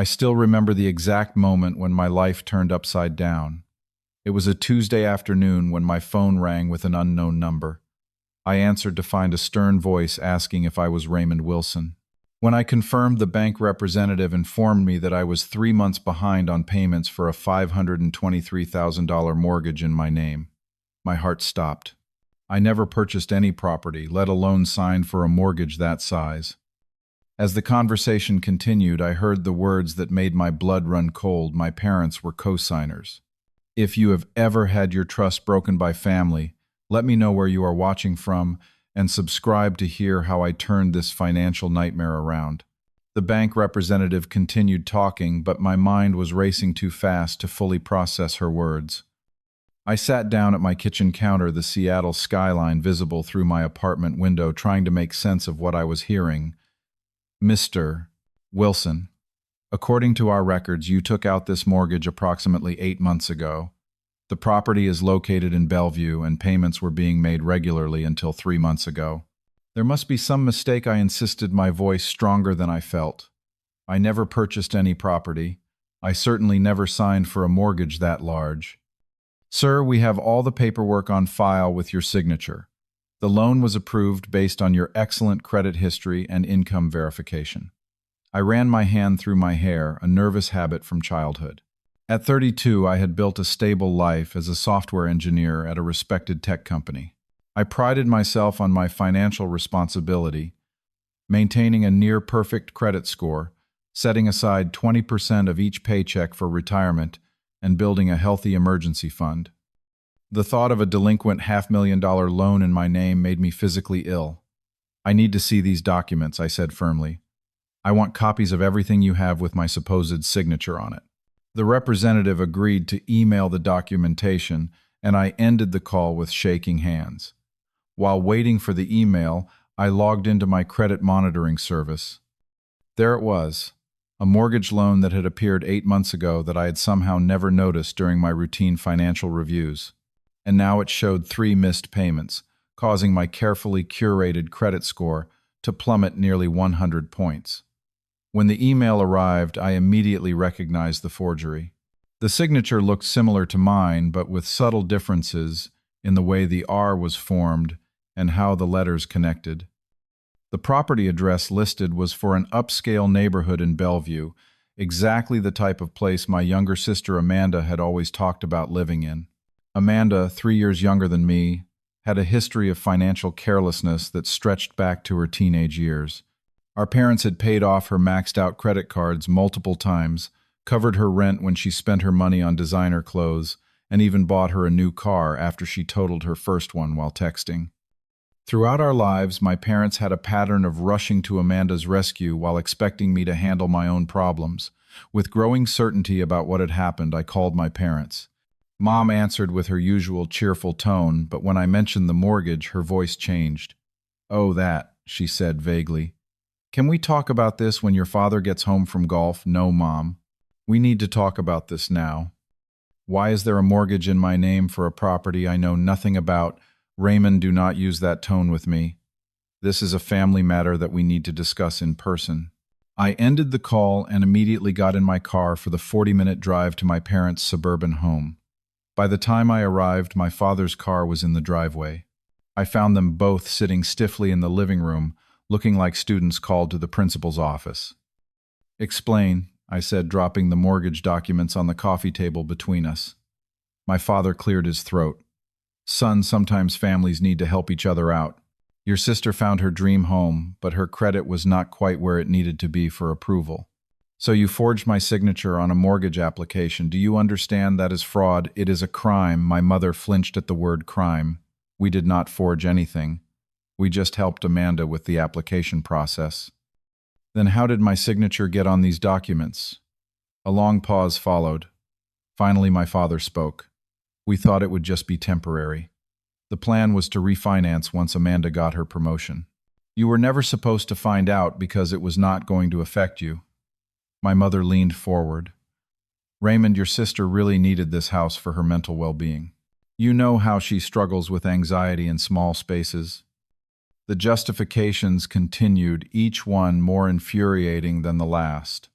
I still remember the exact moment when my life turned upside down. It was a Tuesday afternoon when my phone rang with an unknown number. I answered to find a stern voice asking if I was Raymond Wilson. When I confirmed, the bank representative informed me that I was 3 months behind on payments for a $523,000 mortgage in my name. My heart stopped. I never purchased any property, let alone signed for a mortgage that size. As the conversation continued, I heard the words that made my blood run cold. My parents were co-signers. If you have ever had your trust broken by family, let me know where you are watching from and subscribe to hear how I turned this financial nightmare around. The bank representative continued talking, but my mind was racing too fast to fully process her words. I sat down at my kitchen counter, the Seattle skyline visible through my apartment window, trying to make sense of what I was hearing. Mr. Wilson, according to our records, you took out this mortgage approximately 8 months ago. The property is located in Bellevue, and payments were being made regularly until 3 months ago. There must be some mistake, I insisted, my voice stronger than I felt. I never purchased any property. I certainly never signed for a mortgage that large. Sir, we have all the paperwork on file with your signature. The loan was approved based on your excellent credit history and income verification. I ran my hand through my hair, a nervous habit from childhood. At 32, I had built a stable life as a software engineer at a respected tech company. I prided myself on my financial responsibility, maintaining a near-perfect credit score, setting aside 20% of each paycheck for retirement, and building a healthy emergency fund. The thought of a delinquent $500,000 loan in my name made me physically ill. I need to see these documents, I said firmly. I want copies of everything you have with my supposed signature on it. The representative agreed to email the documentation, and I ended the call with shaking hands. While waiting for the email, I logged into my credit monitoring service. There it was, a mortgage loan that had appeared 8 months ago that I had somehow never noticed during my routine financial reviews. And now it showed 3 missed payments, causing my carefully curated credit score to plummet nearly 100 points. When the email arrived, I immediately recognized the forgery. The signature looked similar to mine, but with subtle differences in the way the R was formed and how the letters connected. The property address listed was for an upscale neighborhood in Bellevue, exactly the type of place my younger sister Amanda had always talked about living in. Amanda, 3 years younger than me, had a history of financial carelessness that stretched back to her teenage years. Our parents had paid off her maxed-out credit cards multiple times, covered her rent when she spent her money on designer clothes, and even bought her a new car after she totaled her first one while texting. Throughout our lives, my parents had a pattern of rushing to Amanda's rescue while expecting me to handle my own problems. With growing certainty about what had happened, I called my parents. Mom answered with her usual cheerful tone, but when I mentioned the mortgage, her voice changed. "Oh, that," she said vaguely. "Can we talk about this when your father gets home from golf?" "No, Mom. We need to talk about this now. Why is there a mortgage in my name for a property I know nothing about? Raymond, do not use that tone with me. This is a family matter that we need to discuss in person." I ended the call and immediately got in my car for the 40-minute drive to my parents' suburban home. By the time I arrived, my father's car was in the driveway. I found them both sitting stiffly in the living room, looking like students called to the principal's office. "Explain," I said, dropping the mortgage documents on the coffee table between us. My father cleared his throat. "Son, sometimes families need to help each other out. Your sister found her dream home, but her credit was not quite where it needed to be for approval. So you forged my signature on a mortgage application. Do you understand that is fraud? It is a crime." My mother flinched at the word crime. "We did not forge anything. We just helped Amanda with the application process." "Then how did my signature get on these documents?" A long pause followed. Finally, my father spoke. "We thought it would just be temporary. The plan was to refinance once Amanda got her promotion. You were never supposed to find out because it was not going to affect you." My mother leaned forward. "Raymond, your sister really needed this house for her mental well-being. You know how she struggles with anxiety in small spaces." The justifications continued, each one more infuriating than the last.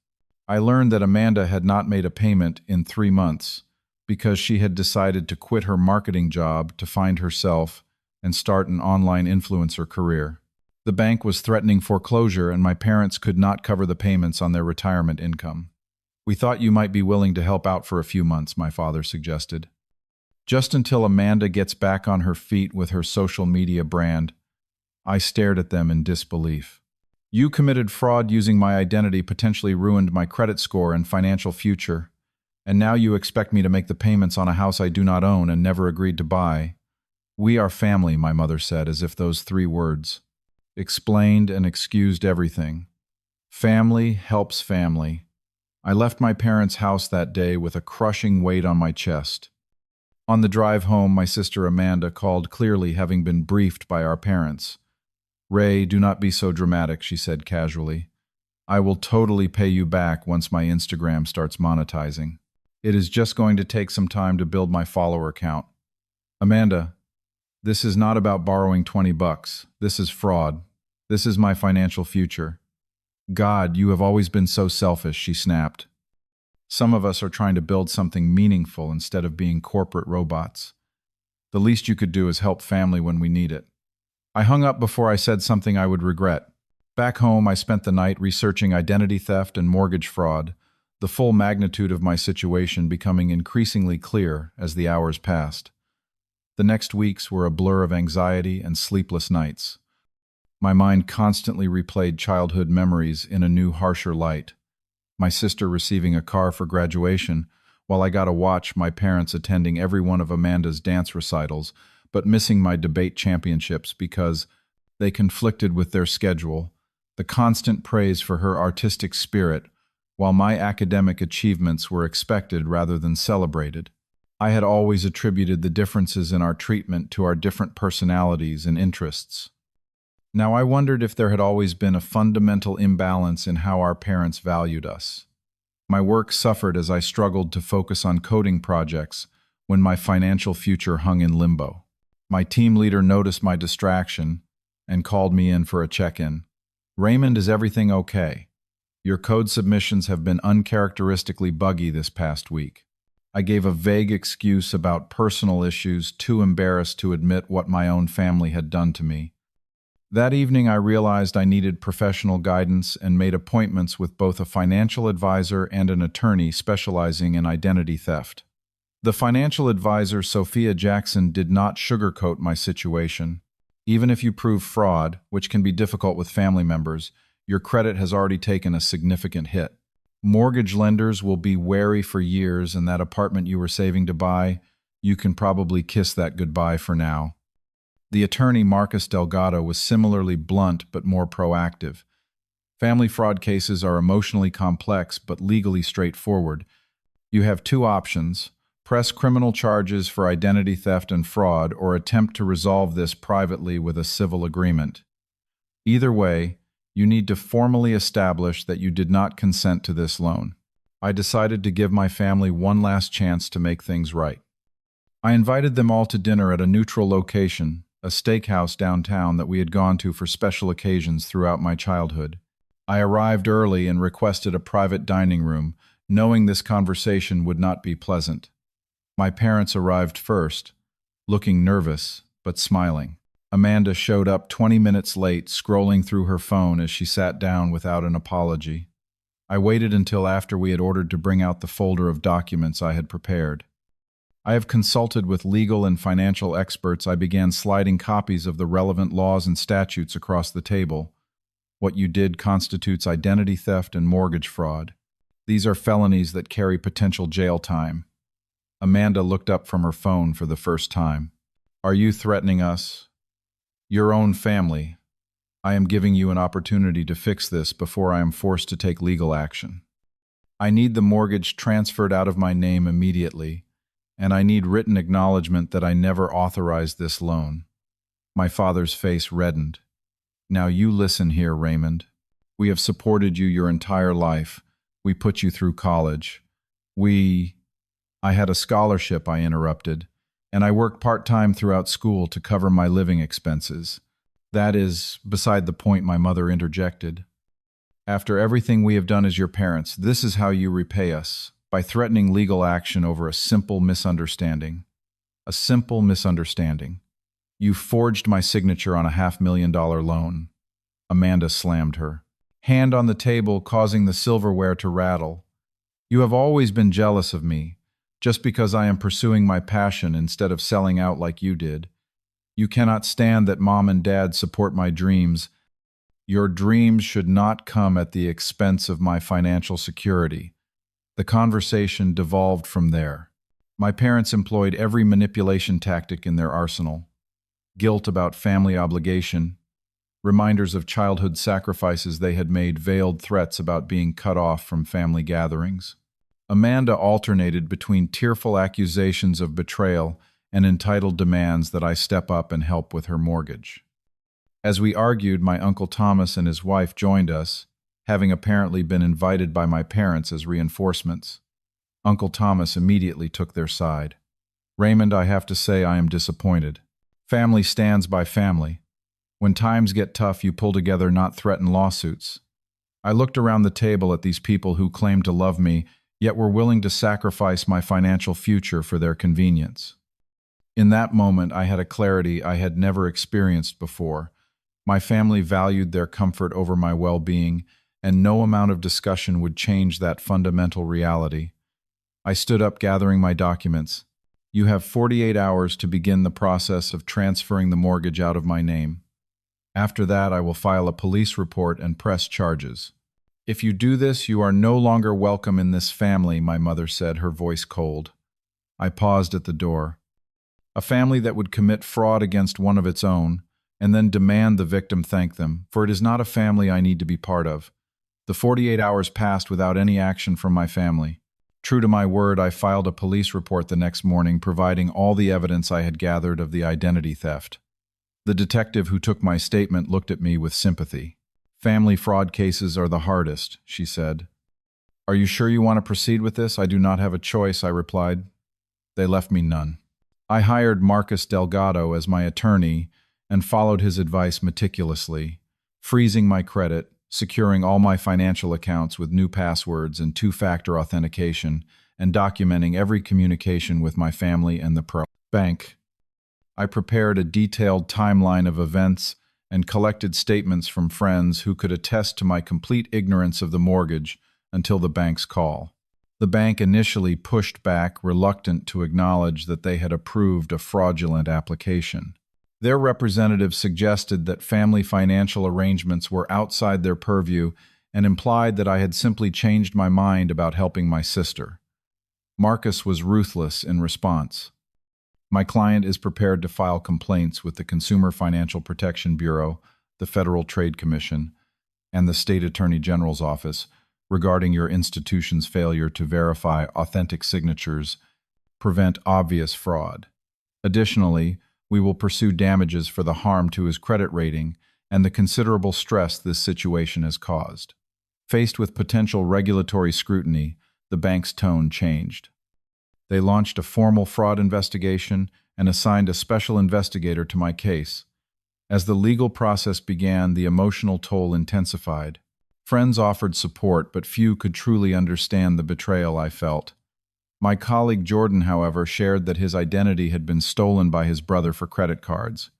I learned that Amanda had not made a payment in 3 months because she had decided to quit her marketing job to find herself and start an online influencer career. The bank was threatening foreclosure, and my parents could not cover the payments on their retirement income. "We thought you might be willing to help out for a few months," my father suggested. "Just until Amanda gets back on her feet with her social media brand." I stared at them in disbelief. "You committed fraud using my identity, potentially ruined my credit score and financial future. And now you expect me to make the payments on a house I do not own and never agreed to buy." "We are family," my mother said, as if those 3 words explained and excused everything. Family helps family. I left my parents' house that day with a crushing weight on my chest. On the drive home, my sister Amanda called, clearly having been briefed by our parents. "Ray, do not be so dramatic," she said casually. "I will totally pay you back once my Instagram starts monetizing. It is just going to take some time to build my follower count. Amanda, this is not about borrowing $20. This is fraud. This is my financial future." "God, you have always been so selfish," she snapped. "Some of us are trying to build something meaningful instead of being corporate robots. The least you could do is help family when we need it." I hung up before I said something I would regret. Back home, I spent the night researching identity theft and mortgage fraud, the full magnitude of my situation becoming increasingly clear as the hours passed. The next weeks were a blur of anxiety and sleepless nights. My mind constantly replayed childhood memories in a new, harsher light. My sister receiving a car for graduation, while I got to watch my parents attending every one of Amanda's dance recitals, but missing my debate championships because they conflicted with their schedule. The constant praise for her artistic spirit, while my academic achievements were expected rather than celebrated. I had always attributed the differences in our treatment to our different personalities and interests. Now I wondered if there had always been a fundamental imbalance in how our parents valued us. My work suffered as I struggled to focus on coding projects when my financial future hung in limbo. My team leader noticed my distraction and called me in for a check-in. "Raymond, is everything okay? Your code submissions have been uncharacteristically buggy this past week." I gave a vague excuse about personal issues, too embarrassed to admit what my own family had done to me. That evening, I realized I needed professional guidance and made appointments with both a financial advisor and an attorney specializing in identity theft. The financial advisor, Sophia Jackson, did not sugarcoat my situation. "Even if you prove fraud, which can be difficult with family members, your credit has already taken a significant hit. Mortgage lenders will be wary for years, and that apartment you were saving to buy, you can probably kiss that goodbye for now." The attorney, Marcus Delgado, was similarly blunt but more proactive. "Family fraud cases are emotionally complex but legally straightforward. You have 2 options. Press criminal charges for identity theft and fraud, or attempt to resolve this privately with a civil agreement. Either way, you need to formally establish that you did not consent to this loan." I decided to give my family one last chance to make things right. I invited them all to dinner at a neutral location, a steakhouse downtown that we had gone to for special occasions throughout my childhood. I arrived early and requested a private dining room, knowing this conversation would not be pleasant. My parents arrived first, looking nervous but smiling. Amanda showed up 20 minutes late, scrolling through her phone as she sat down without an apology. I waited until after we had ordered to bring out the folder of documents I had prepared. I have consulted with legal and financial experts. I began sliding copies of the relevant laws and statutes across the table. What you did constitutes identity theft and mortgage fraud. These are felonies that carry potential jail time. Amanda looked up from her phone for the first time. "Are you threatening us?" "Your own family. I am giving you an opportunity to fix this before I am forced to take legal action. I need the mortgage transferred out of my name immediately, and I need written acknowledgement that I never authorized this loan." My father's face reddened. "Now you listen here, Raymond. We have supported you your entire life. We put you through college. I had a scholarship," I interrupted, "and I worked part-time throughout school to cover my living expenses." "That is beside the point," my mother interjected. After everything we have done as your parents, this is how you repay us, by threatening legal action over a simple misunderstanding. A simple misunderstanding. You forged my signature on a $500,000 loan. Amanda slammed her, hand on the table, causing the silverware to rattle. You have always been jealous of me, just because I am pursuing my passion instead of selling out like you did. You cannot stand that mom and dad support my dreams. Your dreams should not come at the expense of my financial security. The conversation devolved from there. My parents employed every manipulation tactic in their arsenal. Guilt about family obligation, reminders of childhood sacrifices they had made, veiled threats about being cut off from family gatherings. Amanda alternated between tearful accusations of betrayal and entitled demands that I step up and help with her mortgage. As we argued, my Uncle Thomas and his wife joined us, having apparently been invited by my parents as reinforcements. Uncle Thomas immediately took their side. Raymond, I have to say I am disappointed. Family stands by family. When times get tough, you pull together, not threaten lawsuits. I looked around the table at these people who claimed to love me, yet were willing to sacrifice my financial future for their convenience. In that moment, I had a clarity I had never experienced before. My family valued their comfort over my well-being, and no amount of discussion would change that fundamental reality. I stood up, gathering my documents. You have 48 hours to begin the process of transferring the mortgage out of my name. After that, I will file a police report and press charges. If you do this, you are no longer welcome in this family, my mother said, her voice cold. I paused at the door. A family that would commit fraud against one of its own, and then demand the victim thank them, for it is not a family I need to be part of. The 48 hours passed without any action from my family. True to my word, I filed a police report the next morning, providing all the evidence I had gathered of the identity theft. The detective who took my statement looked at me with sympathy. Family fraud cases are the hardest, she said. Are you sure you want to proceed with this? I do not have a choice, I replied. They left me none. I hired Marcus Delgado as my attorney and followed his advice meticulously, freezing my credit, securing all my financial accounts with new passwords and two-factor authentication, and documenting every communication with my family and the bank. I prepared a detailed timeline of events and collected statements from friends who could attest to my complete ignorance of the mortgage until the bank's call. The bank initially pushed back, reluctant to acknowledge that they had approved a fraudulent application. Their representative suggested that family financial arrangements were outside their purview and implied that I had simply changed my mind about helping my sister. Marcus was ruthless in response. My client is prepared to file complaints with the Consumer Financial Protection Bureau, the Federal Trade Commission, and the State Attorney General's Office regarding your institution's failure to verify authentic signatures, prevent obvious fraud. Additionally, we will pursue damages for the harm to his credit rating and the considerable stress this situation has caused. Faced with potential regulatory scrutiny, the bank's tone changed. They launched a formal fraud investigation and assigned a special investigator to my case. As the legal process began, the emotional toll intensified. Friends offered support, but few could truly understand the betrayal I felt. My colleague Jordan, however, shared that his identity had been stolen by his brother for credit cards.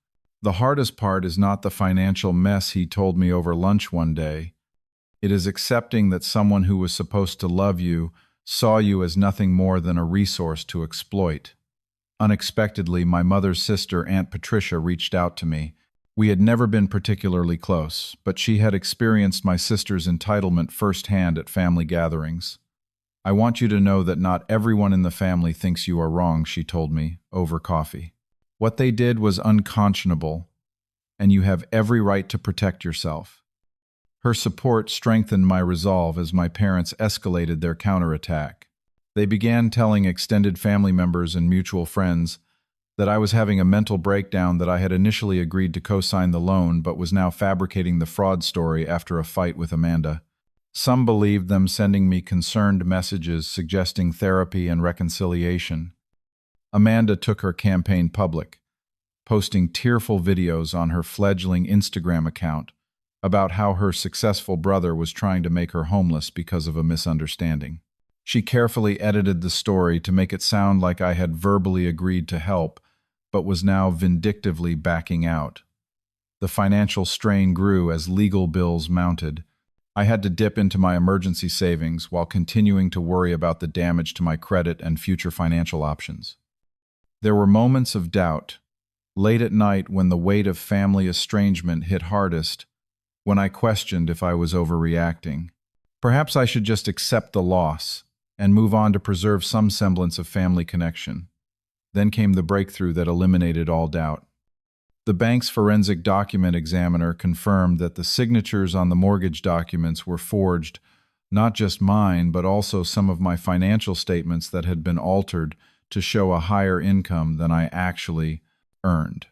The hardest part is not the financial mess, he told me over lunch one day. It is accepting that someone who was supposed to love you saw you as nothing more than a resource to exploit. Unexpectedly, my mother's sister, Aunt Patricia, reached out to me. We had never been particularly close, but she had experienced my sister's entitlement firsthand at family gatherings. I want you to know that not everyone in the family thinks you are wrong, she told me, over coffee. What they did was unconscionable, and you have every right to protect yourself. Her support strengthened my resolve as my parents escalated their counterattack. They began telling extended family members and mutual friends that I was having a mental breakdown, that I had initially agreed to co-sign the loan but was now fabricating the fraud story after a fight with Amanda. Some believed them, sending me concerned messages suggesting therapy and reconciliation. Amanda took her campaign public, posting tearful videos on her fledgling Instagram account, about how her successful brother was trying to make her homeless because of a misunderstanding. She carefully edited the story to make it sound like I had verbally agreed to help, but was now vindictively backing out. The financial strain grew as legal bills mounted. I had to dip into my emergency savings while continuing to worry about the damage to my credit and future financial options. There were moments of doubt, late at night when the weight of family estrangement hit hardest, when I questioned if I was overreacting. Perhaps I should just accept the loss and move on to preserve some semblance of family connection. Then came the breakthrough that eliminated all doubt. The bank's forensic document examiner confirmed that the signatures on the mortgage documents were forged, not just mine, but also some of my financial statements that had been altered to show a higher income than I actually earned.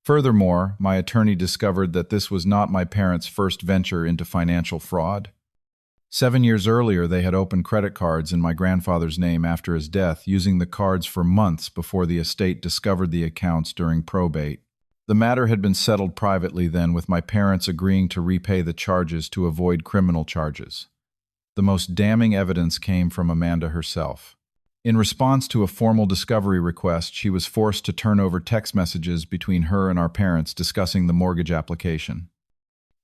Furthermore, my attorney discovered that this was not my parents' first venture into financial fraud. 7 years earlier, they had opened credit cards in my grandfather's name after his death, using the cards for months before the estate discovered the accounts during probate. The matter had been settled privately then, with my parents agreeing to repay the charges to avoid criminal charges. The most damning evidence came from Amanda herself. In response to a formal discovery request, she was forced to turn over text messages between her and our parents discussing the mortgage application.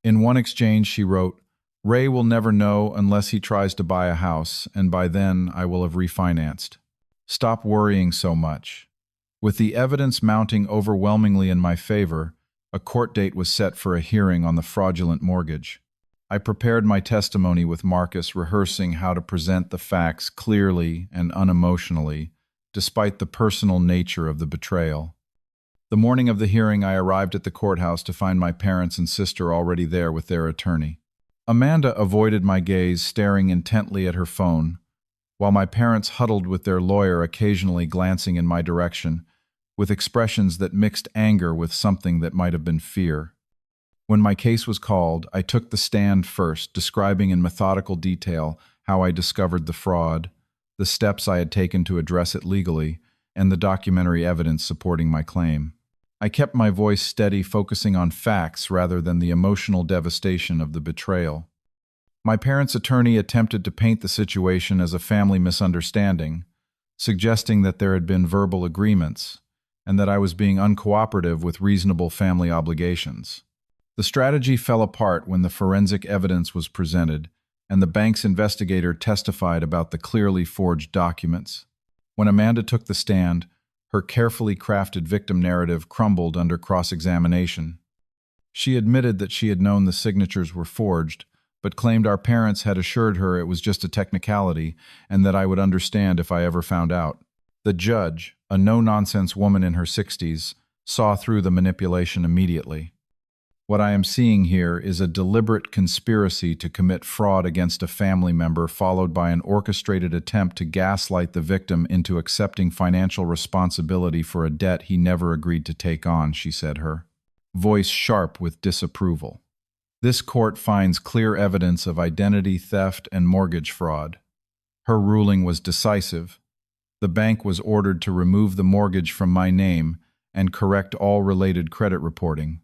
In one exchange, she wrote, "Ray will never know unless he tries to buy a house, and by then I will have refinanced. Stop worrying so much." With the evidence mounting overwhelmingly in my favor, a court date was set for a hearing on the fraudulent mortgage. I prepared my testimony with Marcus, rehearsing how to present the facts clearly and unemotionally, despite the personal nature of the betrayal. The morning of the hearing, I arrived at the courthouse to find my parents and sister already there with their attorney. Amanda avoided my gaze, staring intently at her phone, while my parents huddled with their lawyer, occasionally glancing in my direction, with expressions that mixed anger with something that might have been fear. When my case was called, I took the stand first, describing in methodical detail how I discovered the fraud, the steps I had taken to address it legally, and the documentary evidence supporting my claim. I kept my voice steady, focusing on facts rather than the emotional devastation of the betrayal. My parents' attorney attempted to paint the situation as a family misunderstanding, suggesting that there had been verbal agreements, and that I was being uncooperative with reasonable family obligations. The strategy fell apart when the forensic evidence was presented, and the bank's investigator testified about the clearly forged documents. When Amanda took the stand, her carefully crafted victim narrative crumbled under cross-examination. She admitted that she had known the signatures were forged, but claimed our parents had assured her it was just a technicality and that I would understand if I ever found out. The judge, a no-nonsense woman in her 60s, saw through the manipulation immediately. What I am seeing here is a deliberate conspiracy to commit fraud against a family member, followed by an orchestrated attempt to gaslight the victim into accepting financial responsibility for a debt he never agreed to take on, she said, her voice sharp with disapproval. This court finds clear evidence of identity theft and mortgage fraud. Her ruling was decisive. The bank was ordered to remove the mortgage from my name and correct all related credit reporting.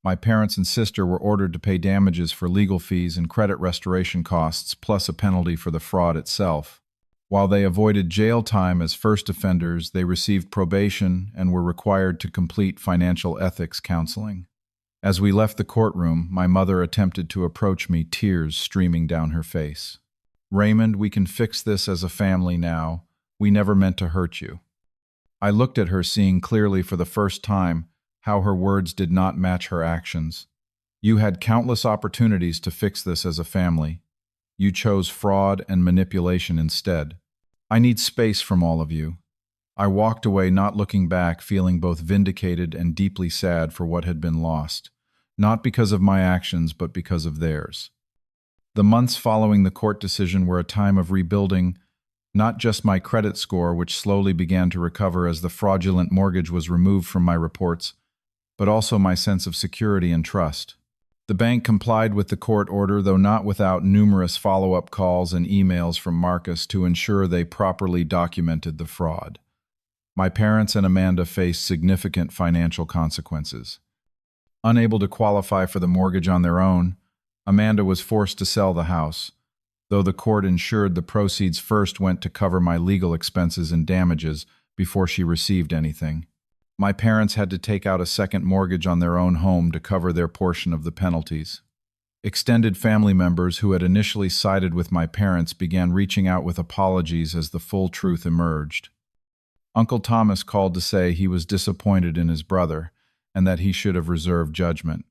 My parents and sister were ordered to pay damages for legal fees and credit restoration costs, plus a penalty for the fraud itself. While they avoided jail time as first offenders, they received probation and were required to complete financial ethics counseling. As we left the courtroom, my mother attempted to approach me, tears streaming down her face. "Raymond, we can fix this as a family now. We never meant to hurt you." I looked at her, seeing clearly for the first time how her words did not match her actions. "You had countless opportunities to fix this as a family. You chose fraud and manipulation instead. I need space from all of you." I walked away, not looking back, feeling both vindicated and deeply sad for what had been lost, not because of my actions, but because of theirs. The months following the court decision were a time of rebuilding, not just my credit score, which slowly began to recover as the fraudulent mortgage was removed from my reports, but also my sense of security and trust. The bank complied with the court order, though not without numerous follow-up calls and emails from Marcus to ensure they properly documented the fraud. My parents and Amanda faced significant financial consequences. Unable to qualify for the mortgage on their own, Amanda was forced to sell the house, though the court ensured the proceeds first went to cover my legal expenses and damages before she received anything. My parents had to take out a second mortgage on their own home to cover their portion of the penalties. Extended family members who had initially sided with my parents began reaching out with apologies as the full truth emerged. Uncle Thomas called to say he was disappointed in his brother and that he should have reserved judgment.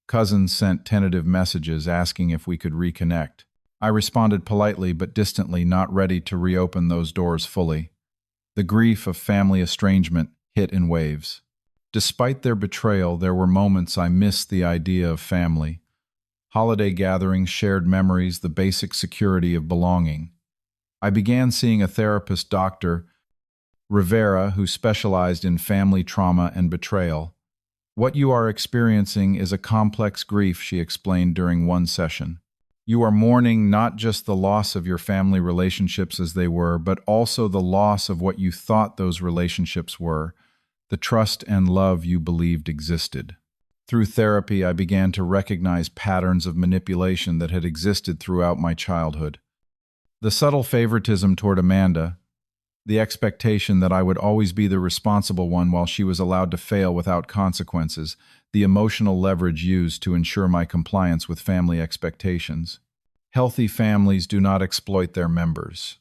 Cousins sent tentative messages asking if we could reconnect. I responded politely but distantly, not ready to reopen those doors fully. The grief of family estrangement hit in waves. Despite their betrayal, there were moments I missed the idea of family. Holiday gatherings, shared memories, the basic security of belonging. I began seeing a therapist, Dr. Rivera, who specialized in family trauma and betrayal. What you are experiencing is a complex grief, she explained during one session. You are mourning not just the loss of your family relationships as they were, but also the loss of what you thought those relationships were, the trust and love you believed existed. Through therapy, I began to recognize patterns of manipulation that had existed throughout my childhood. The subtle favoritism toward Amanda, the expectation that I would always be the responsible one while she was allowed to fail without consequences, the emotional leverage used to ensure my compliance with family expectations. Healthy families do not exploit their members.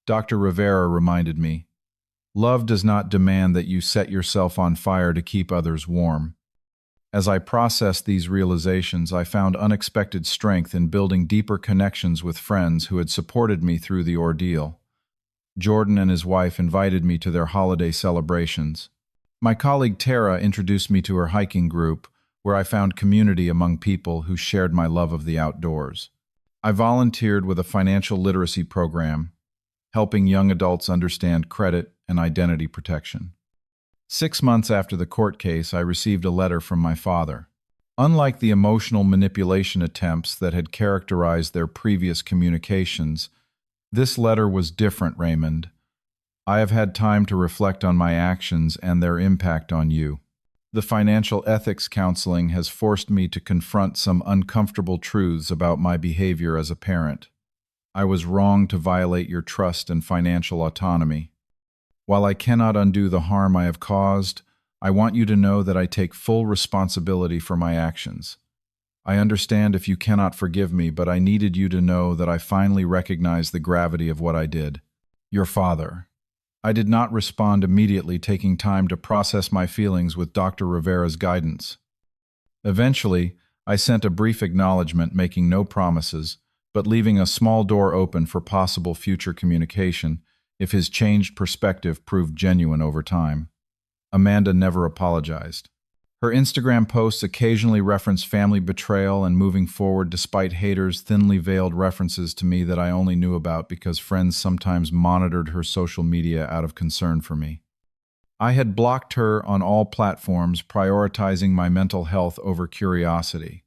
Dr. Rivera reminded me, love does not demand that you set yourself on fire to keep others warm. As I processed these realizations, I found unexpected strength in building deeper connections with friends who had supported me through the ordeal. Jordan and his wife invited me to their holiday celebrations. My colleague Tara introduced me to her hiking group, where I found community among people who shared my love of the outdoors. I volunteered with a financial literacy program, helping young adults understand credit and identity protection. 6 months after the court case, I received a letter from my father. Unlike the emotional manipulation attempts that had characterized their previous communications, this letter was different, Raymond. I have had time to reflect on my actions and their impact on you. The financial ethics counseling has forced me to confront some uncomfortable truths about my behavior as a parent. I was wrong to violate your trust and financial autonomy. While I cannot undo the harm I have caused, I want you to know that I take full responsibility for my actions. I understand if you cannot forgive me, but I needed you to know that I finally recognize the gravity of what I did. Your father. I did not respond immediately, taking time to process my feelings with Dr. Rivera's guidance. Eventually, I sent a brief acknowledgement, making no promises, but leaving a small door open for possible future communication if his changed perspective proved genuine over time. Amanda never apologized. Her Instagram posts occasionally referenced family betrayal and moving forward despite haters' thinly veiled references to me that I only knew about because friends sometimes monitored her social media out of concern for me. I had blocked her on all platforms, prioritizing my mental health over curiosity.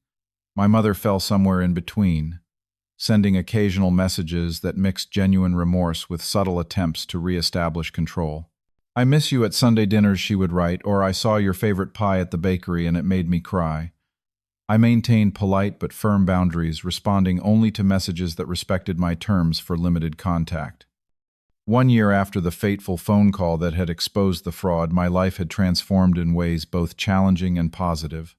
My mother fell somewhere in between, sending occasional messages that mixed genuine remorse with subtle attempts to reestablish control. I miss you at Sunday dinners, she would write, or I saw your favorite pie at the bakery and it made me cry. I maintained polite but firm boundaries, responding only to messages that respected my terms for limited contact. 1 year after the fateful phone call that had exposed the fraud, my life had transformed in ways both challenging and positive.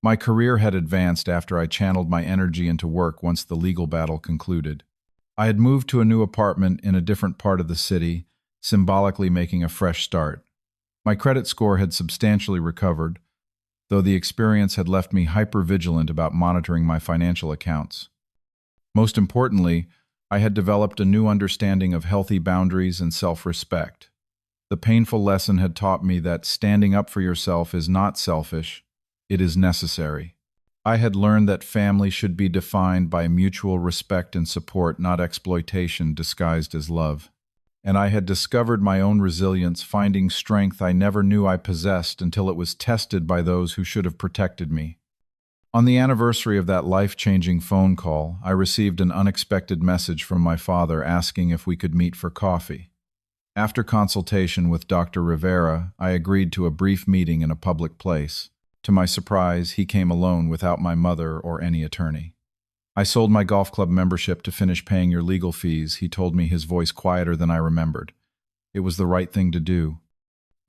My career had advanced after I channeled my energy into work once the legal battle concluded. I had moved to a new apartment in a different part of the city, symbolically making a fresh start. My credit score had substantially recovered, though the experience had left me hyper-vigilant about monitoring my financial accounts. Most importantly, I had developed a new understanding of healthy boundaries and self-respect. The painful lesson had taught me that standing up for yourself is not selfish, it is necessary. I had learned that family should be defined by mutual respect and support, not exploitation disguised as love. And I had discovered my own resilience, finding strength I never knew I possessed until it was tested by those who should have protected me. On the anniversary of that life-changing phone call, I received an unexpected message from my father asking if we could meet for coffee. After consultation with Dr. Rivera, I agreed to a brief meeting in a public place. To my surprise, he came alone without my mother or any attorney. I sold my golf club membership to finish paying your legal fees, he told me, his voice quieter than I remembered. It was the right thing to do.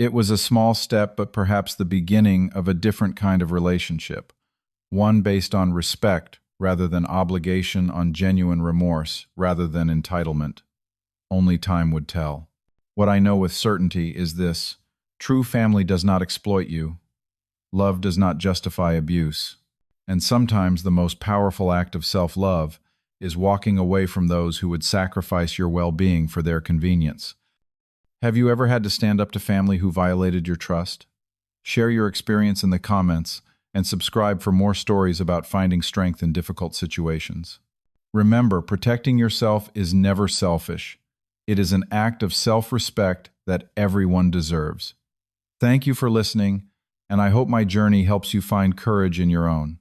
It was a small step, but perhaps the beginning of a different kind of relationship, one based on respect rather than obligation, on genuine remorse rather than entitlement. Only time would tell. What I know with certainty is this: true family does not exploit you. Love does not justify abuse. And sometimes the most powerful act of self-love is walking away from those who would sacrifice your well-being for their convenience. Have you ever had to stand up to family who violated your trust? Share your experience in the comments and subscribe for more stories about finding strength in difficult situations. Remember, protecting yourself is never selfish. It is an act of self-respect that everyone deserves. Thank you for listening, and I hope my journey helps you find courage in your own.